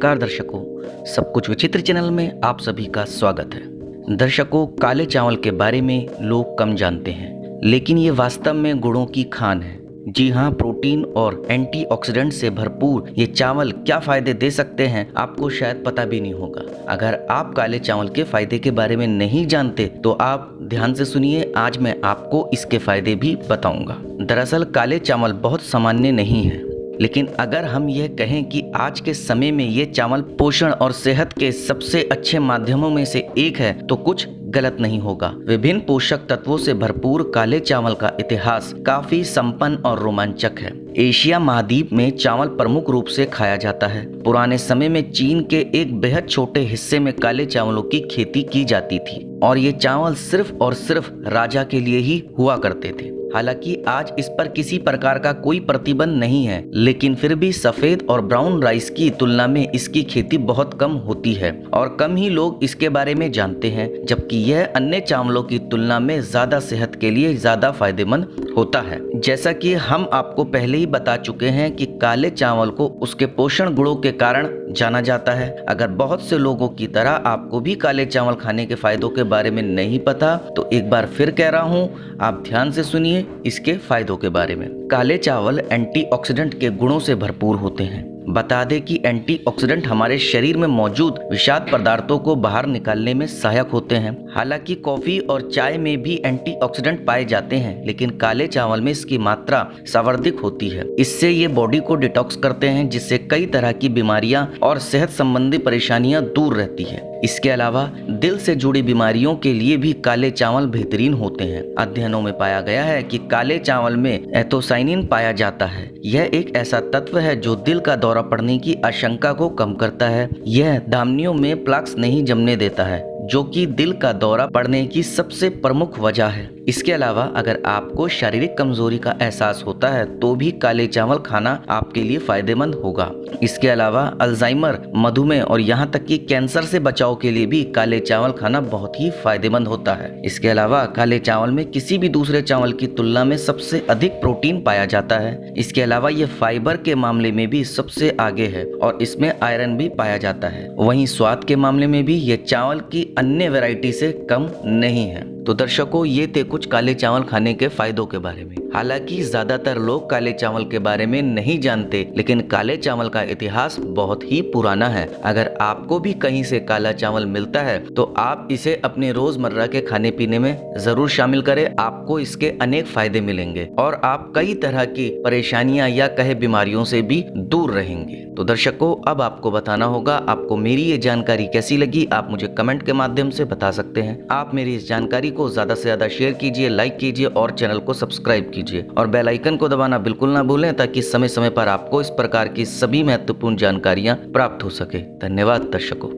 नमस्कार दर्शकों, सब कुछ विचित्र चैनल में आप सभी का स्वागत है। दर्शकों, काले चावल के बारे में लोग कम जानते हैं, लेकिन ये वास्तव में गुणों की खान है। जी हाँ, प्रोटीन और एंटीऑक्सीडेंट से भरपूर ये चावल क्या फ़ायदे दे सकते हैं आपको शायद पता भी नहीं होगा। अगर आप काले चावल के फ़ायदे के बारे में नहीं जानते तो आप ध्यान से सुनिए, आज मैं आपको इसके फ़ायदे भी बताऊंगा। दरअसल काले चावल बहुत सामान्य नहीं है, लेकिन अगर हम यह कहें कि आज के समय में ये चावल पोषण और सेहत के सबसे अच्छे माध्यमों में से एक है तो कुछ गलत नहीं होगा। विभिन्न पोषक तत्वों से भरपूर काले चावल का इतिहास काफी संपन्न और रोमांचक है। एशिया महाद्वीप में चावल प्रमुख रूप से खाया जाता है। पुराने समय में चीन के एक बेहद छोटे हिस्से में काले चावलों की खेती की जाती थी और ये चावल सिर्फ और सिर्फ राजा के लिए ही हुआ करते थे। हालांकि आज इस पर किसी प्रकार का कोई प्रतिबंध नहीं है, लेकिन फिर भी सफेद और ब्राउन राइस की तुलना में इसकी खेती बहुत कम होती है और कम ही लोग इसके बारे में जानते हैं, जबकि यह अन्य चावलों की तुलना में ज्यादा सेहत के लिए ज्यादा फायदेमंद होता है। जैसा कि हम आपको पहले ही बता चुके हैं कि काले चावल को उसके पोषण गुणों के कारण जाना जाता है। अगर बहुत से लोगों की तरह आपको भी काले चावल खाने के फायदों के बारे में नहीं पता तो एक बार फिर कह रहा हूँ, आप ध्यान से सुनिए इसके फायदों के बारे में। काले चावल एंटीऑक्सीडेंट के गुणों से भरपूर होते हैं। बता दें कि एंटीऑक्सीडेंट हमारे शरीर में मौजूद विषाक्त पदार्थों को बाहर निकालने में सहायक होते हैं। हालांकि कॉफी और चाय में भी एंटीऑक्सीडेंट पाए जाते हैं, लेकिन काले चावल में इसकी मात्रा सर्वाधिक होती है। इससे ये बॉडी को डिटॉक्स करते हैं, जिससे कई तरह की बीमारियां और सेहत संबंधी परेशानियां दूर रहती है। इसके अलावा दिल से जुड़ी बीमारियों के लिए भी काले चावल बेहतरीन होते हैं। अध्ययनों में पाया गया है कि काले चावल में एंथोसायनिन पाया जाता है। यह एक ऐसा तत्व है जो दिल का दौरा पड़ने की आशंका को कम करता है। यह धमनियों में प्लाक्स नहीं जमने देता है, जो कि दिल का दौरा पड़ने की सबसे प्रमुख वजह है। इसके अलावा अगर आपको शारीरिक कमजोरी का एहसास होता है तो भी काले चावल खाना आपके लिए फायदेमंद होगा। इसके अलावा अल्जाइमर, मधुमेह और यहाँ तक कि कैंसर से बचाव के लिए भी काले चावल खाना बहुत ही फायदेमंद होता है। इसके अलावा काले चावल में किसी भी दूसरे चावल की तुलना में सबसे अधिक प्रोटीन पाया जाता है। इसके अलावा ये फाइबर के मामले में भी सबसे आगे है और इसमें आयरन भी पाया जाता है। वहीं स्वाद के मामले में भी ये चावल की अन्य वैरायटी से कम नहीं है। तो दर्शकों, ये थे कुछ काले चावल खाने के फायदों के बारे में। हालांकि ज्यादातर लोग काले चावल के बारे में नहीं जानते, लेकिन काले चावल का इतिहास बहुत ही पुराना है। अगर आपको भी कहीं से काला चावल मिलता है तो आप इसे अपने रोजमर्रा के खाने पीने में जरूर शामिल करें। आपको इसके अनेक फायदे मिलेंगे और आप कई तरह की परेशानियां या कहे बीमारियों से भी दूर रहेंगे। तो दर्शकों, अब आपको बताना होगा आपको मेरी ये जानकारी कैसी लगी। आप मुझे कमेंट के माध्यम से बता सकते हैं। आप मेरी इस जानकारी को ज्यादा से ज्यादा शेयर कीजिए, लाइक कीजिए और चैनल को सब्सक्राइब कीजिए और बेल आइकन को दबाना बिल्कुल ना भूलें, ताकि समय समय पर आपको इस प्रकार की सभी महत्वपूर्ण जानकारियां प्राप्त हो सके। धन्यवाद दर्शकों।